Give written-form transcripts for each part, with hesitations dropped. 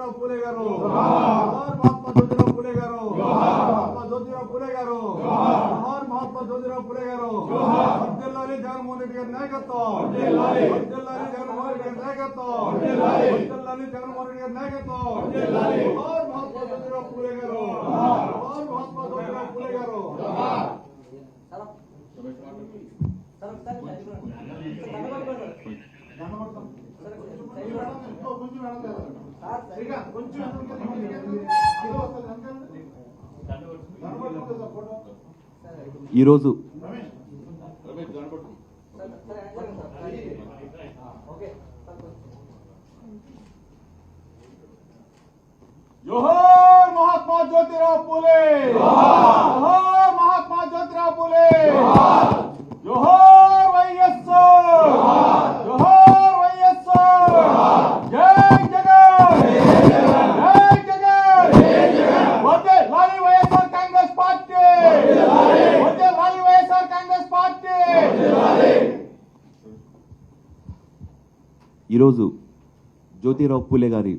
జ్యోతిరావు పూలే గారు, మహాత్మా జ్యోతిరావు పూలే గారు, మహాత్మా జ్యోతిరావు పూలే గారు, మహాత్మా జ్యోతిరావు పూలే గారు. వర్ధిల్లాలి జగన్మోహన్ రెడ్డి గారి నాయకత్వం, వర్ధిల్లాలి జగన్మోహన్ రెడ్డి గారి నాయకత్వం, వర్ధిల్లాలి జగన్మోహన్ రెడ్డి గారి నాయకత్వం. మహాత్మా జ్యోతిరావు పూలే గారు, మహాత్మా జ్యోతిరావు పూలే గారు. ఈరోజు జోహార్ మహాత్మా జ్యోతిరావు పూలే, జోహార్ మహాత్మా జ్యోతిరావు పూలే, జోహార్ వైఎస్ఆర్, జోహార్ వైఎస్ఆర్. జై జగన్, జై జగన్, వర్ధిల్లాలి వైఎస్ఆర్ కాంగ్రెస్ పార్టీ, వర్ధిల్లాలి వైఎస్ఆర్ కాంగ్రెస్ పార్టీ. ఈరోజు జ్యోతిరావు పూలే గారి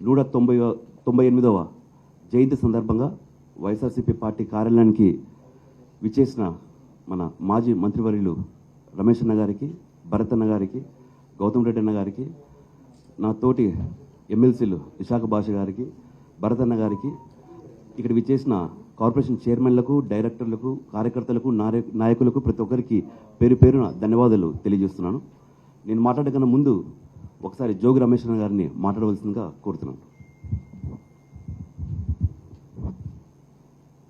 198వ జయంతి సందర్భంగా వైఎస్ఆర్సీపీ పార్టీ కార్యాలయానికి విచ్చేసిన మన మాజీ మంత్రివర్యులు రమేష్ అన్న గారికి, భరత్ అన్న గారికి, గౌతమ్ రెడ్డి అన్న గారికి, నా తోటి ఎమ్మెల్సీలు విశాఖ భాష గారికి, భరత్ అన్న గారికి, ఇక్కడ విచ్చేసిన కార్పొరేషన్ చైర్మన్లకు, డైరెక్టర్లకు, కార్యకర్తలకు, నాయకులకు ప్రతి ఒక్కరికి పేరు పేరున ధన్యవాదాలు తెలియజేస్తున్నాను. నేను మాట్లాడకన్నా ముందు ఒకసారి జోగి రమేష్ అన్న గారిని మాట్లాడవలసిందిగా కోరుతున్నాను.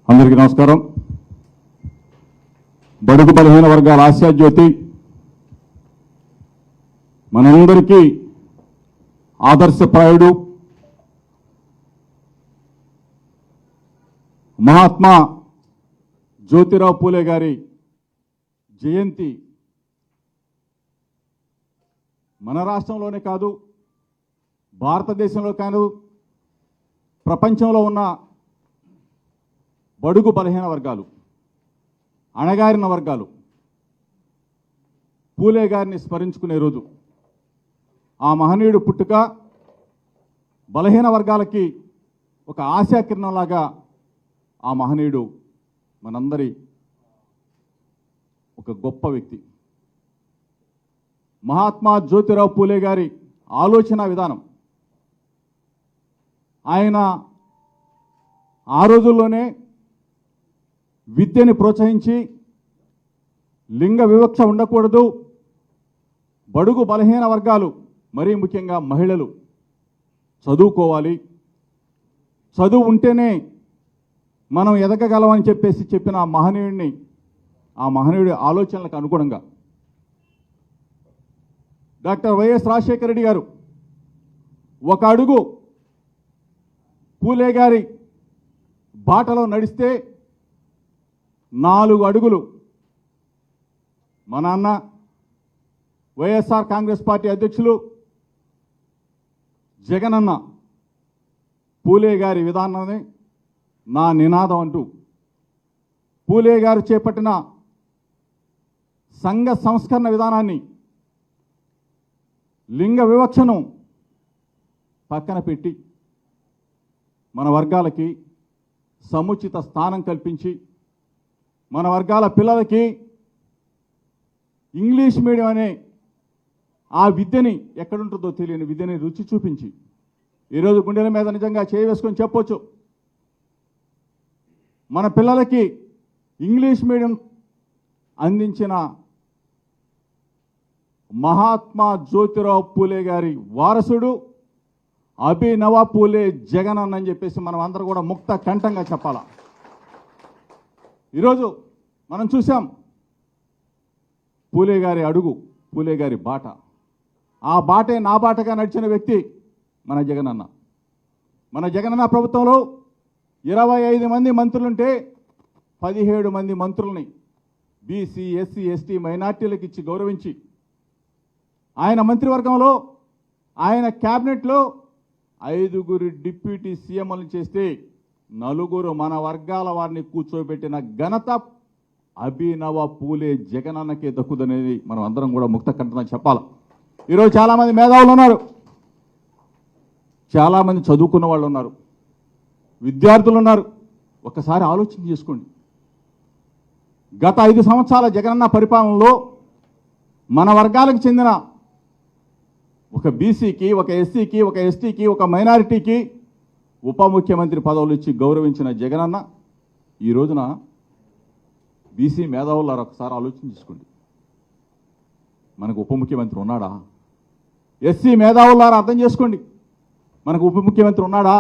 అందరికీ నమస్కారం. బడుగు బలహీన వర్గాల ఆశాజ్యోతి, మనందరికీ ఆదర్శప్రాయుడు మహాత్మా జ్యోతిరావు పూలే గారి జయంతి మన రాష్ట్రంలోనే కాదు, భారతదేశంలో కాదు, ప్రపంచంలో ఉన్న బడుగు బలహీన వర్గాలు, అణగారిన వర్గాలు పూలే గారిని స్మరించుకునే రోజు. ఆ మహనీయుడు పుట్టుక బలహీన వర్గాలకి ఒక ఆశాకిరణంలాగా ఆ మహనీయుడు మనందరి ఒక గొప్ప వ్యక్తి. మహాత్మా జ్యోతిరావు పూలే గారి ఆలోచన విధానం, ఆయన ఆ రోజుల్లోనే విద్యని ప్రోత్సహించి లింగ వివక్ష ఉండకూడదు, బడుగు బలహీన వర్గాలు మరీ ముఖ్యంగా మహిళలు చదువుకోవాలి, చదువు ఉంటేనే మనం ఎదగగలమని చెప్పిన ఆ మహనీయుడి ఆలోచనలకు అనుగుణంగా డాక్టర్ వైఎస్ రాజశేఖర రెడ్డి గారు ఒక అడుగు పూలే గారి బాటలో నడిస్తే 4 అడుగులు మా నాన్న వైఎస్ఆర్ కాంగ్రెస్ పార్టీ అధ్యక్షులు జగనన్న పూలే గారి విధానాన్ని నా నినాదం అంటూ పూలే గారు చేపట్టిన సంఘ సంస్కరణ విధానాన్ని, లింగ వివక్షను పక్కన పెట్టి మన వర్గాలకి సముచిత స్థానం కల్పించి, మన వర్గాల పిల్లలకి ఇంగ్లీష్ మీడియం అనే ఆ విద్యని, ఎక్కడుంటుందో తెలియని విద్యని రుచి చూపించి, ఈరోజు గుండెల మీద నిజంగా చేయి వేసుకొని చెప్పొచ్చు, మన పిల్లలకి ఇంగ్లీష్ మీడియం అందించిన మహాత్మా జ్యోతిరావు పూలే గారి వారసుడు అభినవ పూలే జగనన్న అని చెప్పేసి మనం అందరూ కూడా ముక్త కంఠంగా చెప్పాలా. ఈరోజు మనం చూసాం పూలే గారి అడుగు, పూలే గారి బాట, ఆ బాటే నా బాటగా నడిచిన వ్యక్తి మన జగనన్న. మన జగనన్న ప్రభుత్వంలో 25 మంది మంత్రులుంటే 17 మంది మంత్రుల్ని బీసీ, ఎస్సీ, ఎస్టీ, మైనార్టీలకు ఇచ్చి గౌరవించి, ఆయన మంత్రివర్గంలో, ఆయన క్యాబినెట్లో 5 డిప్యూటీ సీఎంలను చేస్తే 4 మన వర్గాల వారిని కూర్చోబెట్టిన ఘనత అభినవ పూలే జగనన్నకే దక్కుదనేది మనం అందరం కూడా ముక్త కంఠంగా చెప్పాలి. ఈరోజు చాలామంది మేధావులు ఉన్నారు, చాలామంది చదువుకున్న వాళ్ళు ఉన్నారు, విద్యార్థులు ఉన్నారు. ఒక్కసారి ఆలోచన చేసుకోండి. గత 5 సంవత్సరాల జగనన్న పరిపాలనలో మన వర్గాలకు చెందిన ఒక బీసీకి, ఒక ఎస్సీకి, ఒక ఎస్టీకి, ఒక మైనారిటీకి ఉప ముఖ్యమంత్రి పదవులు ఇచ్చి గౌరవించిన జగనన్న ఈ రోజున బీసీ మేధావులారు ఒకసారి ఆలోచన చేసుకోండి. మనకు ఉప ముఖ్యమంత్రి ఉన్నాడా? ఎస్సీ మేధావులారా అర్థం చేసుకోండి, మనకు ఉప ముఖ్యమంత్రి ఉన్నాడా?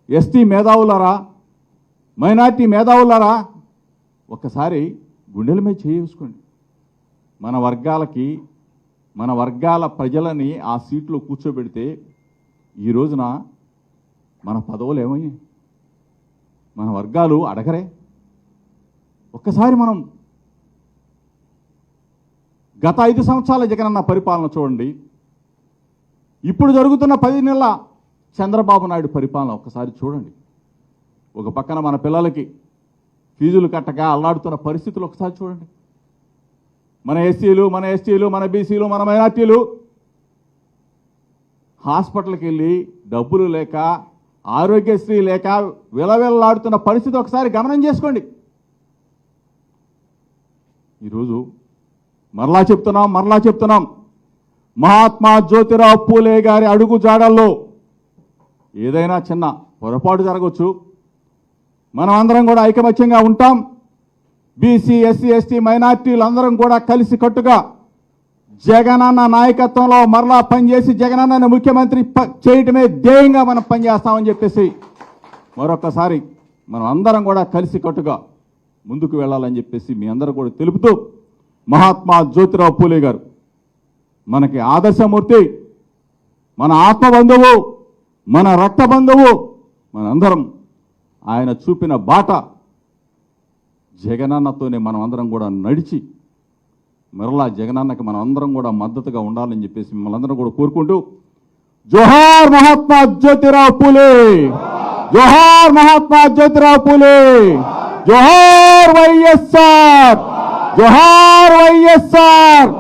ఎస్టీ మేధావులారా, మైనార్టీ మేధావులారా ఒక్కసారి గుండెల మీద చేసుకోండి. మన వర్గాల ప్రజలని ఆ సీట్లో కూర్చోబెడితే ఈ రోజున మన పదవులు ఏమయ్యాయి? మన వర్గాలు అడగరే? ఒక్కసారి మనం గత 5 సంవత్సరాల జగనన్న పరిపాలన చూడండి, ఇప్పుడు జరుగుతున్న 10 నెలల చంద్రబాబు నాయుడు పరిపాలన ఒక్కసారి చూడండి. ఒక పక్కన మన పిల్లలకి ఫీజులు కట్టక అల్లాడుతున్న పరిస్థితులు ఒకసారి చూడండి. మన ఎస్సీలు, మన ఎస్టీలు, మన బీసీలు, మన మైనార్టీలు హాస్పిటల్కి వెళ్ళి డబ్బులు లేక, ఆరోగ్యశ్రీ లేక విలవిల్లాడుతున్న పరిస్థితి ఒకసారి గమనం చేసుకోండి. ఈరోజు మరలా చెప్తున్నాం, మహాత్మా జ్యోతిరావు పూలే గారి అడుగు జాడల్లో ఏదైనా చిన్న పొరపాటు జరగవచ్చు. మనం అందరం కూడా ఐకమత్యంగా ఉంటాం. బీసీ, ఎస్సీ, ఎస్టీ, మైనార్టీలు అందరం కూడా కలిసి కట్టుగా జగనన్న నాయకత్వంలో మరలా పనిచేసి జగనన్నని ముఖ్యమంత్రి చేయటమే ధ్యేయంగా మనం పనిచేస్తామని చెప్పేసి మరొకసారి మనం అందరం కూడా కలిసి కట్టుగా ముందుకు వెళ్ళాలని చెప్పేసి మీ అందరూ కూడా తెలుపుతూ, మహాత్మా జ్యోతిరావు పూలే గారు మనకి ఆదర్శమూర్తి, మన ఆత్మబంధువు, మన రక్త బంధువు. మనందరం ఆయన చూపిన బాట జగనన్నతోనే మనం అందరం కూడా నడిచి మరలా జగనన్నకి మనం అందరం కూడా మద్దతుగా ఉండాలని చెప్పేసి మిమ్మల్ని అందరం కూడా కోరుకుంటూ, జోహార్ మహాత్మా జ్యోతిరావు పూలే, జోహార్ మహాత్మా జ్యోతిరావు పూలే, జోహార్ వైఎస్ఆర్, జోహార్ వైఎస్ఆర్,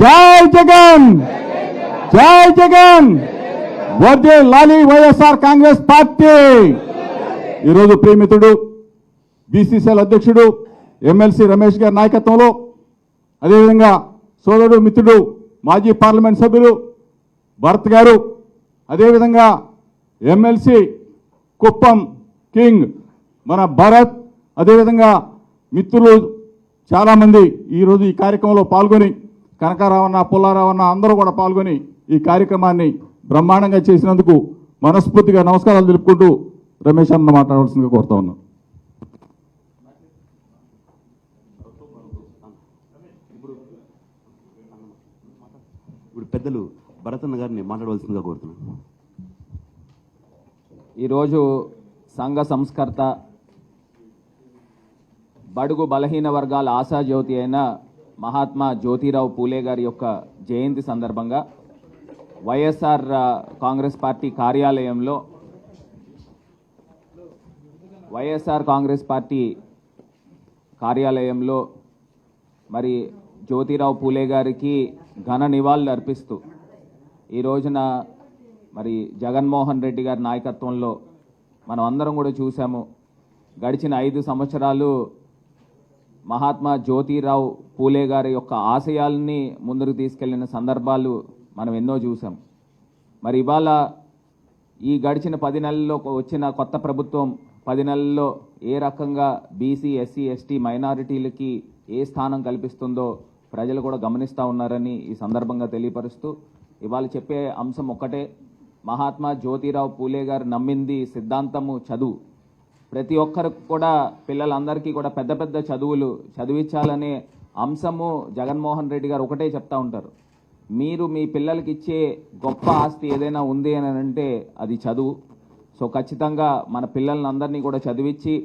జై జగన్, జై జగన్, వర్దే లాలి వైఎస్ఆర్ కాంగ్రెస్ పార్టీ. ఈరోజు ప్రియమిత్రుడు బీసీసీఎల్ అధ్యక్షుడు ఎమ్మెల్సీ రమేష్ గారి నాయకత్వంలో, అదేవిధంగా సోదరుడు మిత్రుడు మాజీ పార్లమెంట్ సభ్యులు భరత్ గారు, అదేవిధంగా ఎమ్మెల్సీ కుప్పం కింగ్ మన భరత్, అదేవిధంగా మిత్రులు చాలామంది ఈరోజు ఈ కార్యక్రమంలో పాల్గొని, కనకారావన్న, పుల్లారావన్న అందరూ కూడా పాల్గొని ఈ కార్యక్రమాన్ని బ్రహ్మాండంగా చేసినందుకు మనస్ఫూర్తిగా నమస్కారాలు తెలుపుకుంటూ రమేష్ అన్న మాట్లాడవలసిందిగా కోరుతా ఉన్నాను. ఇప్పుడు పెద్దలు భరతన్న గారిని మాట్లాడవలసిందిగా కోరుతున్నాను. ఈరోజు సంఘ సంస్కర్త, బడుగు బలహీన వర్గాల ఆశాజ్యోతి అయిన మహాత్మా జ్యోతిరావు పూలే గారి యొక్క జయంతి సందర్భంగా వైఎస్ఆర్ కాంగ్రెస్ పార్టీ కార్యాలయంలో మరి జ్యోతిరావు పూలే గారికి ఘన నివాళులు అర్పిస్తూ ఈ రోజున మరి జగన్మోహన్ రెడ్డి గారి నాయకత్వంలో మనం అందరం కూడా చూసాము. గడిచిన 5 సంవత్సరాలు మహాత్మా జ్యోతిరావు పూలే గారి యొక్క ఆశయాల్ని ముందుకు తీసుకెళ్లిన సందర్భాలు మనం ఎన్నో చూసాం. మరి ఇవాళ ఈ గడిచిన 10 నెలల్లో వచ్చిన కొత్త ప్రభుత్వం 10 నెలల్లో ఏ రకంగా బీసీ, ఎస్సీ, ఎస్టీ, మైనారిటీలకి ఏ స్థానం కల్పిస్తుందో ప్రజలు కూడా గమనిస్తూ ఉన్నారని ఈ సందర్భంగా తెలియపరుస్తూ, ఇవాళ చెప్పే అంశం ఒక్కటే, మహాత్మా జ్యోతిరావు పూలే గారు నమ్మింది సిద్ధాంతము చదువు. ప్రతి ఒక్కరికి కూడా, పిల్లలందరికీ కూడా పెద్ద పెద్ద చదువులు చదివించాలనే అంశము జగన్మోహన్ రెడ్డి గారు ఒకటే చెప్తా ఉంటారు. మీరు మీ పిల్లలకి ఇచ్చే గొప్ప ఆస్తి ఏదైనా ఉంది అని అంటే అది చదువు. సో ఖచ్చితంగా మన పిల్లలందరినీ కూడా చదివించి,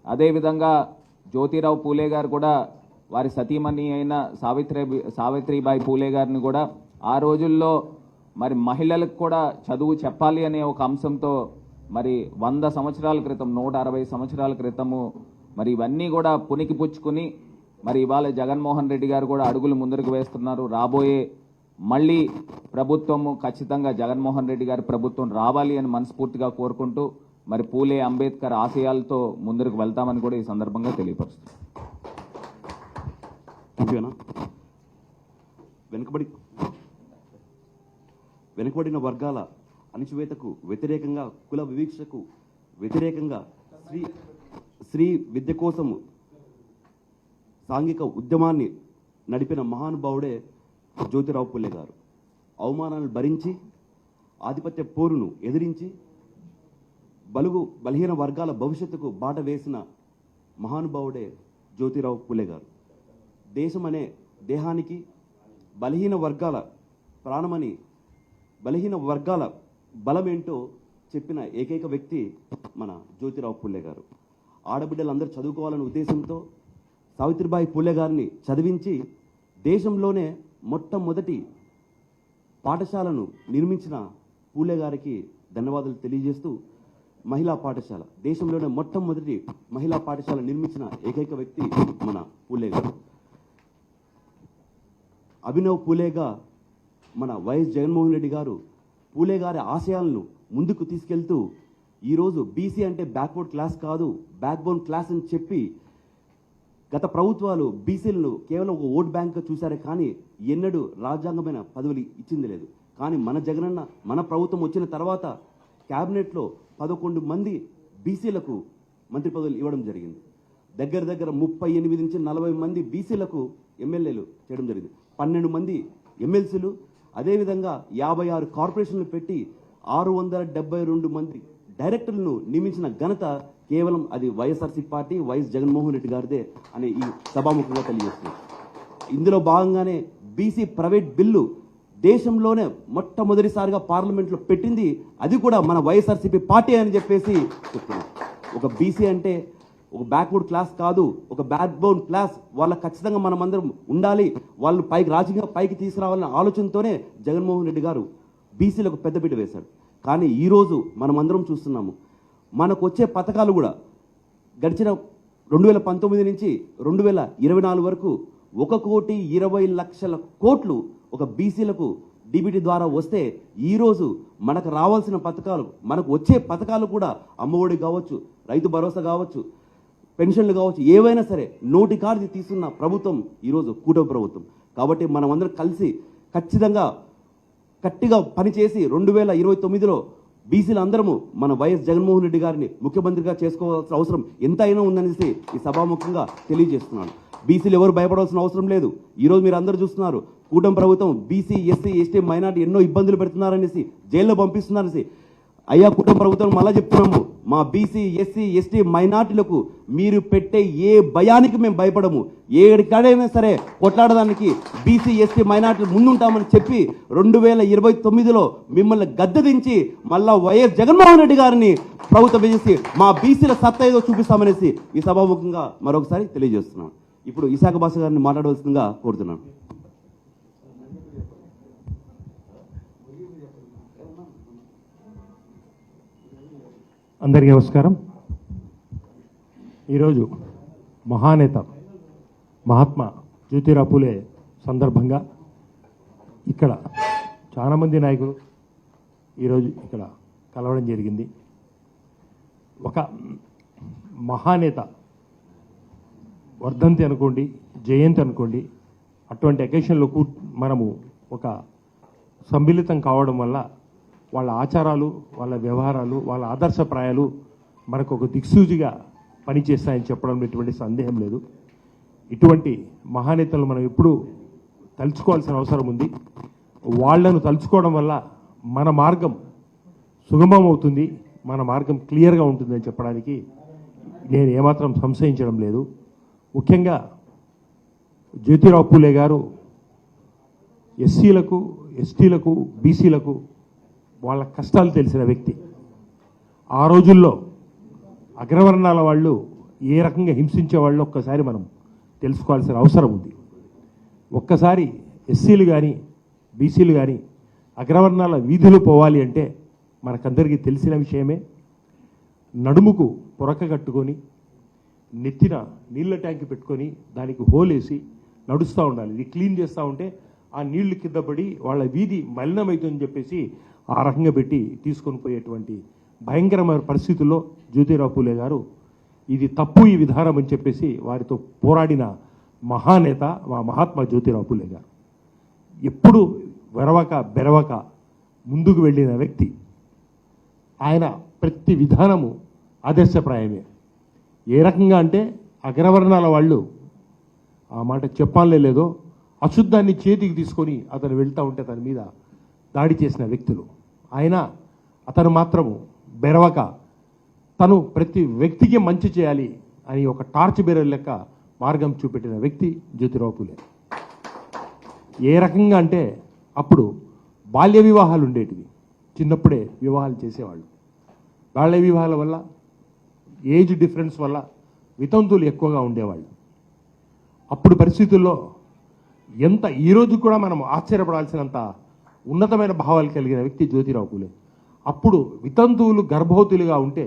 అదేవిధంగా జ్యోతిరావు పూలే గారు కూడా వారి సతీమణి అయిన సావిత్రిబాయి పూలే గారిని కూడా ఆ రోజుల్లో మరి మహిళలకు కూడా చదువు చెప్పాలి అనే ఒక అంశంతో మరి 100 సంవత్సరాల క్రితం, 160 సంవత్సరాల క్రితము మరి ఇవన్నీ కూడా పుణికిపుచ్చుకుని మరి ఇవాళ జగన్మోహన్ రెడ్డి గారు కూడా అడుగులు ముందుకు వేస్తున్నారు. రాబోయే మళ్ళీ ప్రభుత్వము ఖచ్చితంగా జగన్మోహన్ రెడ్డి గారి ప్రభుత్వం రావాలి అని మనస్ఫూర్తిగా కోరుకుంటూ మరి పూలే అంబేద్కర్ ఆశయాలతో ముందుకు వెళ్తామని కూడా ఈ సందర్భంగా తెలియపరుస్తుంది. ఇంకేనా వెనుకబడిన వర్గాల అణచివేతకు వ్యతిరేకంగా, కుల వివక్షకు వ్యతిరేకంగా స్త్రీ విద్య కోసం సాంఘిక ఉద్యమాన్ని నడిపిన మహానుభావుడే జ్యోతిరావు పూలే గారు. అవమానాలు భరించి ఆధిపత్య పోరును ఎదిరించి బలహీన వర్గాల భవిష్యత్తుకు బాట వేసిన మహానుభావుడే జ్యోతిరావు పూలే గారు. దేశం అనే దేహానికి బలహీన వర్గాల ప్రాణమని, బలహీన వర్గాల బలమేంటో చెప్పిన ఏకైక వ్యక్తి మన జ్యోతిరావు పూలే గారు. ఆడబిడ్డలందరూ చదువుకోవాలనే ఉద్దేశంతో సావిత్రిబాయి పూలే గారిని చదివించి దేశంలోనే మొట్టమొదటి పాఠశాలను నిర్మించిన పూలే గారికి ధన్యవాదాలు తెలియజేస్తూ, మహిళా పాఠశాల, దేశంలోనే మొట్టమొదటి మహిళా పాఠశాల నిర్మించిన ఏకైక వ్యక్తి మన పూలే గారు. అభినవ్ పూలేగా మన వైఎస్ జగన్మోహన్ రెడ్డి గారు పూలే గారి ఆశయాలను ముందుకు తీసుకెళ్తూ ఈరోజు బీసీ అంటే బ్యాక్వర్డ్ క్లాస్ కాదు, బ్యాక్బోన్ క్లాస్ అని చెప్పి గత ప్రభుత్వాలు బీసీలను కేవలం ఒక ఓట్ బ్యాంక్గా చూశారే కానీ ఎన్నడూ రాజ్యాంగమైన పదవులు ఇచ్చింది లేదు. కానీ మన జగనన్న, మన ప్రభుత్వం వచ్చిన తర్వాత క్యాబినెట్లో 11 మంది బీసీలకు మంత్రి పదవులు ఇవ్వడం జరిగింది. దగ్గర 38 నుంచి 40 మంది బీసీలకు ఎమ్మెల్యేలు చేయడం జరిగింది. 12 మంది ఎమ్మెల్సీలు, అదేవిధంగా 56 కార్పొరేషన్లు పెట్టి 672 మంది డైరెక్టర్లను నియమించిన ఘనత కేవలం అది వైఎస్ఆర్సీపీ పార్టీ, వైఎస్ జగన్మోహన్ రెడ్డి గారిదే అని ఈ సభాముఖంగా తెలియజేస్తుంది. ఇందులో భాగంగానే బీసీ ప్రైవేట్ బిల్లు దేశంలోనే మొట్టమొదటిసారిగా పార్లమెంట్లో పెట్టింది, అది కూడా మన వైఎస్ఆర్సీపీ పార్టీ అని చెప్పేసి చెప్తున్నాం. ఒక బీసీ అంటే ఒక బ్యాక్వర్డ్ క్లాస్ కాదు, ఒక బ్యాక్ బోన్ క్లాస్. వాళ్ళకి ఖచ్చితంగా మనమందరం ఉండాలి, వాళ్ళు రాజకీయంగా పైకి తీసుకురావాలనే ఆలోచనతోనే జగన్మోహన్ రెడ్డి గారు బీసీలకు పెద్దపీట వేశాడు. కానీ ఈరోజు మనమందరం చూస్తున్నాము, మనకు వచ్చే పథకాలు కూడా గడిచిన 2019 నుంచి 2024 వరకు 1,20,00,000 కోట్లు ఒక బీసీలకు డీబీటీ ద్వారా వస్తే, ఈరోజు మనకు రావాల్సిన పథకాలు, మనకు వచ్చే పథకాలు కూడా అమ్మఒడి కావచ్చు, రైతు భరోసా కావచ్చు, పెన్షన్లు కావచ్చు, ఏవైనా సరే నోటి కాడిది తీసుకున్న ప్రభుత్వం ఈరోజు కూటమి ప్రభుత్వం. కాబట్టి మనమందరం కలిసి ఖచ్చితంగా గట్టిగా పనిచేసి 2029లో బీసీలు అందరము మన వైఎస్ జగన్మోహన్ రెడ్డి గారిని ముఖ్యమంత్రిగా చేసుకోవాల్సిన అవసరం ఎంతైనా ఉందనేసి ఈ సభాముఖంగా తెలియజేస్తున్నాను. బీసీలు ఎవరు భయపడాల్సిన అవసరం లేదు. ఈరోజు మీరు అందరూ చూస్తున్నారు, కూటమి ప్రభుత్వం బీసీ, ఎస్సీ, ఎస్టీ, మైనార్టీ ఎన్నో ఇబ్బందులు పెడుతున్నారనేసి, జైల్లో పంపిస్తున్నారనేసి. అయ్యా కూటమి ప్రభుత్వం మళ్ళా చెప్తున్నాము, మా బీసీ, ఎస్సీ, ఎస్టీ, మైనార్టీలకు మీరు పెట్టే ఏ భయానికి మేము భయపడము, ఏడికాడైనా సరే కొట్లాడడానికి బీసీ, ఎస్టీ, మైనార్టీలు ముందుంటామని చెప్పి 2029లో మిమ్మల్ని గద్దెదించి మళ్ళా వైఎస్ జగన్మోహన్ రెడ్డి గారిని ప్రభుత్వం చేసి మా బీసీల సత్తా ఏదో చూపిస్తామనేసి ఈ సభాముఖంగా మరొకసారి తెలియజేస్తున్నాను. ఇప్పుడు విశాఖ భాష గారిని మాట్లాడవలసిందిగా కోరుతున్నాను. అందరికీ నమస్కారం. ఈరోజు మహానేత మహాత్మా జ్యోతిరావు పూలే సందర్భంగా ఇక్కడ చాలామంది నాయకులు ఈరోజు ఇక్కడ కలవడం జరిగింది. ఒక మహానేత వర్ధంతి అనుకోండి, జయంతి అనుకోండి, అటువంటి అకేషన్లో మనము ఒక సమ్మిళితం కావడం వల్ల వాళ్ళ ఆచారాలు, వాళ్ళ వ్యవహారాలు, వాళ్ళ ఆదర్శప్రాయాలు మనకు ఒక దిక్సూచిగా పనిచేస్తాయని చెప్పడంలో ఎటువంటి సందేహం లేదు. ఇటువంటి మహానేతలు మనం ఎప్పుడూ తలుచుకోవాల్సిన అవసరం ఉంది. వాళ్లను తలుచుకోవడం వల్ల మన మార్గం సుగమం అవుతుంది, మన మార్గం క్లియర్గా ఉంటుందని చెప్పడానికి నేను ఏమాత్రం సంశయించడం లేదు. ముఖ్యంగా జ్యోతిరావు పూలే గారు ఎస్సీలకు, ఎస్టీలకు, బీసీలకు వాళ్ళ కష్టాలు తెలిసిన వ్యక్తి. ఆ రోజుల్లో అగ్రవర్ణాల వాళ్ళు ఏ రకంగా హింసించే వాళ్ళు ఒక్కసారి మనం తెలుసుకోవాల్సిన అవసరం ఉంది. ఒక్కసారి ఎస్సీలు కానీ బీసీలు కానీ అగ్రవర్ణాల వీధులు పోవాలి అంటే మనకందరికీ తెలిసిన విషయమే. నడుముకు పొరక కట్టుకొని, నెత్తిన నీళ్ళ ట్యాంక్ పెట్టుకొని దానికి హోల్ వేసి నడుస్తూ ఉండాలి. ఇది క్లీన్ చేస్తూ ఉంటే ఆ నీళ్లు కింద పడి వాళ్ళ వీధి మలినమవుతుందని చెప్పేసి ఆ రకంగా పెట్టి తీసుకొని పోయేటువంటి భయంకరమైన పరిస్థితుల్లో జ్యోతిరావు పూలే గారు ఇది తప్పు ఈ విధానం అని చెప్పేసి వారితో పోరాడిన మహానేత మా మహాత్మా జ్యోతిరావు పూలే గారు. ఎప్పుడు బెరవక ముందుకు వెళ్ళిన వ్యక్తి. ఆయన ప్రతి విధానము ఆదర్శప్రాయమే. ఏ రకంగా అంటే అగ్రవర్ణాల వాళ్ళు ఆ మాట చెప్పాలే లేదో అశుద్ధాన్ని చేతికి తీసుకొని అతను వెళ్తూ ఉంటే తన మీద దాడి చేసిన వ్యక్తులు. అతను మాత్రము బెరవక తను ప్రతి వ్యక్తికి మంచి చేయాలి అని ఒక టార్చ్ బేరర్ లెక్క మార్గం చూపెట్టిన వ్యక్తి జ్యోతిరావు పూలే. ఏ రకంగా అంటే అప్పుడు బాల్య వివాహాలు ఉండేటివి, చిన్నప్పుడే వివాహాలు చేసేవాళ్ళు. బాల్య వివాహాల వల్ల ఏజ్ డిఫరెన్స్ వల్ల వితంతువులు ఎక్కువగా ఉండేవాళ్ళు. అప్పుడు పరిస్థితుల్లో ఈరోజు కూడా మనం ఆశ్చర్యపడాల్సినంత ఉన్నతమైన భావాలు కలిగిన వ్యక్తి జ్యోతిరావు పూలే. అప్పుడు వితంతువులు గర్భవతులుగా ఉంటే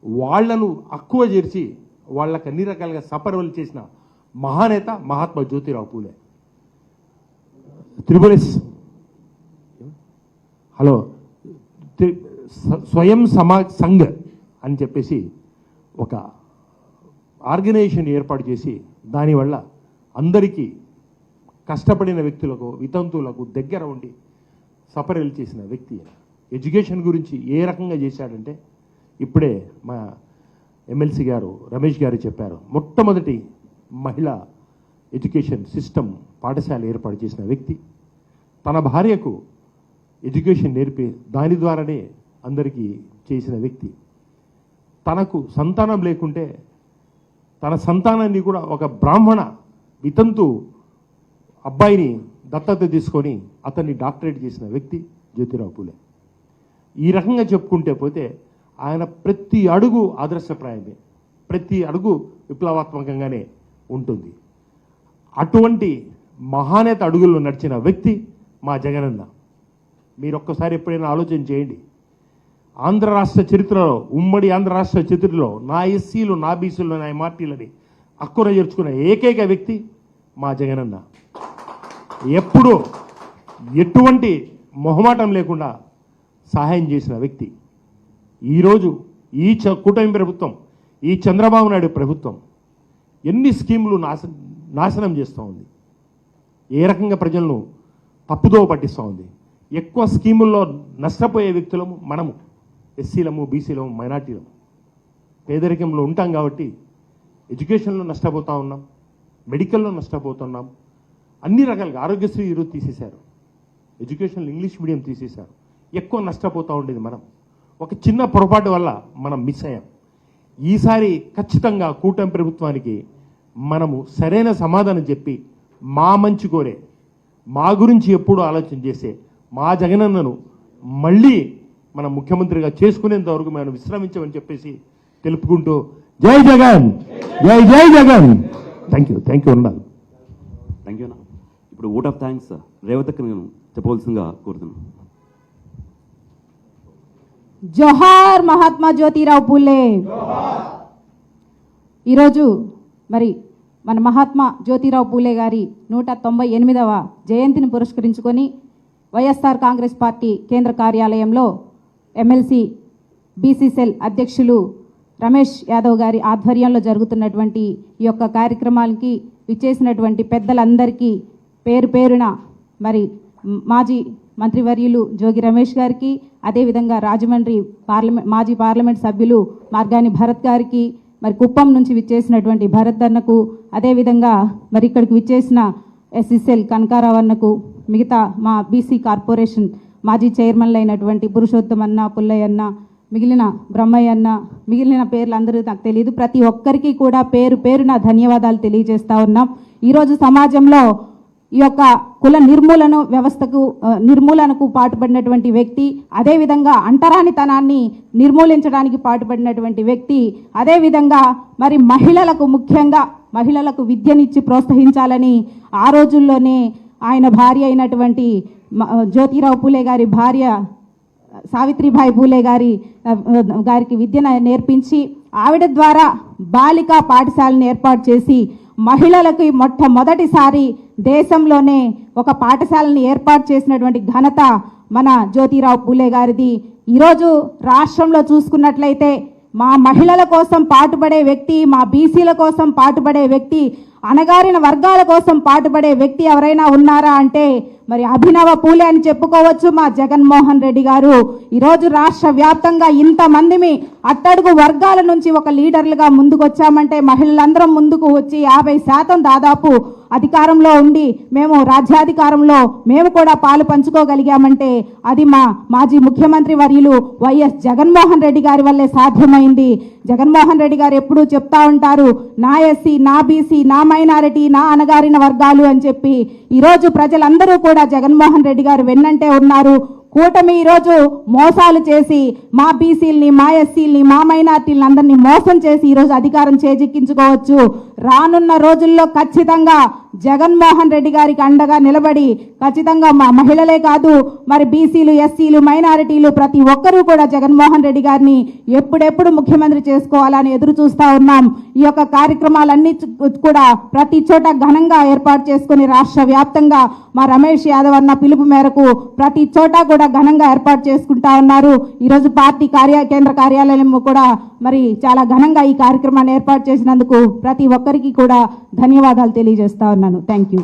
వాళ్లను అక్కువ చేర్చి వాళ్ళకి అన్ని రకాలుగా సపర్వలు చేసిన మహానేత మహాత్మా జ్యోతిరావు పూలే. స్వయం సమాజ్ సంఘ్ అని చెప్పేసి ఒక ఆర్గనైజేషన్ ఏర్పాటు చేసి దానివల్ల అందరికీ కష్టపడిన వ్యక్తులకు వితంతువులకు దగ్గర ఉండి సపర్యలు చేసిన వ్యక్తి. ఎడ్యుకేషన్ గురించి ఏ రకంగా చేశాడంటే ఇప్పుడే మా ఎమ్మెల్సీ గారు రమేష్ గారు చెప్పారు. మొట్టమొదటి మహిళా ఎడ్యుకేషన్ సిస్టమ్ పాఠశాల ఏర్పాటు చేసిన వ్యక్తి. తన భార్యకు ఎడ్యుకేషన్ నేర్పి దాని ద్వారానే అందరికీ చేసిన వ్యక్తి. తనకు సంతానం లేకుంటే తన సంతానాన్ని కూడా ఒక బ్రాహ్మణ వితంతు అబ్బాయిని దత్తత తీసుకొని అతన్ని డాక్టరేట్ చేసిన వ్యక్తి జ్యోతిరావు పూలే. ఈ రకంగా చెప్పుకుంటే పోతే ఆయన ప్రతి అడుగు ఆదర్శప్రాయమే, ప్రతి అడుగు విప్లవాత్మకంగానే ఉంటుంది. అటువంటి మహానేత అడుగుల్లో నడిచిన వ్యక్తి మా జగనన్న. మీరు ఒక్కసారి ఎప్పుడైనా ఆలోచన చేయండి. ఆంధ్ర రాష్ట్ర చరిత్రలో, ఉమ్మడి ఆంధ్ర రాష్ట్ర చరిత్రలో నా ఎస్సీలు, నా బీసీలు, నా ఎంఆర్టీలని హక్కున చేర్చుకున్న ఏకైక వ్యక్తి మా జగనన్న. ఎప్పుడూ ఎటువంటి మొహమాటం లేకుండా సహాయం చేసిన వ్యక్తి. ఈరోజు ఈ కూటమి ప్రభుత్వం, ఈ చంద్రబాబు నాయుడు ప్రభుత్వం ఎన్ని స్కీములు నాశనం చేస్తూ ఉంది, ఏ రకంగా ప్రజలను తప్పుదోవ పట్టిస్తూ ఉంది. ఎక్కువ స్కీముల్లో నష్టపోయే వ్యక్తులము మనము, ఎస్సీలము, బీసీలము, మైనార్టీలము. పేదరికంలో ఉంటాం కాబట్టి ఎడ్యుకేషన్లో నష్టపోతూ ఉన్నాం, మెడికల్లో నష్టపోతున్నాం. అన్ని రకాలుగా ఆరోగ్యశ్రీ ఈరోజు తీసేశారు, ఎడ్యుకేషన్లో ఇంగ్లీష్ మీడియం తీసేశారు. ఎక్కువ నష్టపోతూ ఉండేది మనం. ఒక చిన్న పొరపాటు వల్ల మనం మిస్ అయ్యాం. ఈసారి ఖచ్చితంగా కూటమి ప్రభుత్వానికి మనము సరైన సమాధానం చెప్పి మా మంచి కోరే, మా గురించి ఎప్పుడూ ఆలోచన చేసే మా జగనన్నను మళ్ళీ మన ముఖ్యమంత్రిగా చేసుకునేంత వరకు మనం విశ్రమించమని చెప్పేసి తెలుపుకుంటూ జై జగన్, జై జై జగన్. థ్యాంక్ యూ ఉండాలి. థ్యాంక్ యూ అన్న. ఇప్పుడు ఓట్ ఆఫ్ థ్యాంక్స్ రేవతకి నేను చెప్పవలసిందిగా కోరుతున్నాను. జోహార్ మహాత్మా జ్యోతిరావు పూలే. ఈరోజు మరి మన మహాత్మా జ్యోతిరావు పూలే గారి 198వ జయంతిని పురస్కరించుకొని వైఎస్ఆర్ కాంగ్రెస్ పార్టీ కేంద్ర కార్యాలయంలో ఎమ్మెల్సీ బీసీ సెల్ అధ్యక్షులు రమేష్ యాదవ్ గారి ఆధ్వర్యంలో జరుగుతున్నటువంటి ఈ యొక్క కార్యక్రమానికి విచ్చేసినటువంటి పెద్దలందరికీ పేరు పేరున మరి మాజీ మంత్రివర్యులు జోగి రమేష్ గారికి, అదేవిధంగా రాజమండ్రి మాజీ పార్లమెంట్ సభ్యులు మార్గాని భరత్ గారికి, మరి కుప్పం నుంచి విచ్చేసినటువంటి భరత్ అన్నకు, అదేవిధంగా మరి ఇక్కడికి విచ్చేసిన ఎస్ఎస్ఎల్ కనకారావు అన్నకు, మిగతా మా బీసీ కార్పొరేషన్ మాజీ చైర్మన్లు అయినటువంటి పురుషోత్తమ్ అన్న, పుల్లయ్య అన్న, మిగిలిన బ్రహ్మయ్య అన్న, మిగిలిన పేర్లు అందరూ నాకు తెలియదు. ప్రతి ఒక్కరికి కూడా పేరు పేరున ధన్యవాదాలు తెలియజేస్తా ఉన్నాం. ఈరోజు సమాజంలో ఈ యొక్క కుల నిర్మూలనకు పాటుపడినటువంటి వ్యక్తి, అదేవిధంగా అంటరానితనాన్ని నిర్మూలించడానికి పాటుపడినటువంటి వ్యక్తి, అదేవిధంగా మరి ముఖ్యంగా మహిళలకు విద్యనిచ్చి ప్రోత్సహించాలని ఆ రోజుల్లోనే ఆయన భార్య అయినటువంటి జ్యోతిరావు పూలే గారి భార్య సావిత్రిబాయి పూలే గారికి విద్యను నేర్పించి ఆవిడ ద్వారా బాలికా పాఠశాలను ఏర్పాటు చేసి మహిళలకి మొట్టమొదటిసారి దేశంలోనే ఒక పాఠశాలని ఏర్పాటు చేసినటువంటి ఘనత మన జ్యోతిరావు పూలే గారిది. ఈరోజు రాష్ట్రంలో చూసుకున్నట్లయితే మా మహిళల కోసం పాటుపడే వ్యక్తి, మా బీసీల కోసం పాటుపడే వ్యక్తి, అణగారిన వర్గాల కోసం పాటుపడే వ్యక్తి ఎవరైనా ఉన్నారా అంటే మరి అభినవ పూలే అని చెప్పుకోవచ్చు మా జగన్మోహన్ రెడ్డి గారు. ఈరోజు రాష్ట్ర వ్యాప్తంగా ఇంతమందిని అట్టడుగు వర్గాల నుంచి ఒక లీడర్లుగా ముందుకు వచ్చామంటే మహిళలందరం ముందుకు వచ్చి 50% దాదాపు అధికారంలో ఉండి మేము రాజ్యాధికారంలో మేము కూడా పాలు పంచుకోగలిగామంటే అది మా మాజీ ముఖ్యమంత్రి వర్యులు వైఎస్ జగన్మోహన్ రెడ్డి గారి వల్లే సాధ్యమైంది. జగన్మోహన్ రెడ్డి గారు ఎప్పుడూ చెప్తా ఉంటారు, నా ఎస్సీ, నా బీసీ, నా మైనారిటీ, నా అణగారిన వర్గాలు అని చెప్పి. ఈరోజు ప్రజలందరూ కూడా జగన్మోహన్ రెడ్డి గారు వెన్నంటే ఉన్నారు. కూటమి ఈరోజు మోసాలు చేసి మా బీసీలని, మా ఎస్సీలని, మా మైనార్టీలని అందరినీ మోసం చేసి ఈరోజు అధికారం చేజిక్కించుకోవచ్చు. రానున్న రోజుల్లో ఖచ్చితంగా జగన్మోహన్ రెడ్డి గారికి అండగా నిలబడి ఖచ్చితంగా మా మహిళలే కాదు మరి బీసీలు, ఎస్సీలు, మైనారిటీలు ప్రతి ఒక్కరూ కూడా జగన్మోహన్ రెడ్డి గారిని ఎప్పుడెప్పుడు ముఖ్యమంత్రి చేసుకోవాలని ఎదురు చూస్తూ ఉన్నాం. ఈ యొక్క కార్యక్రమాలన్నీ కూడా ప్రతి చోట ఘనంగా ఏర్పాటు చేసుకుని రాష్ట్ర వ్యాప్తంగా మా రమేష్ యాదవ్ అన్న పిలుపు మేరకు ప్రతి చోట కూడా ఘనంగా ఏర్పాటు చేసుకుంటా ఉన్నారు. ఈరోజు పార్టీ కేంద్ర కార్యాలయం కూడా మరి చాలా ఘనంగా ఈ కార్యక్రమాన్ని ఏర్పాటు చేసినందుకు ప్రతి ఒక్కరికి కూడా ధన్యవాదాలు తెలియజేస్తా ఉన్నాను. Thank you.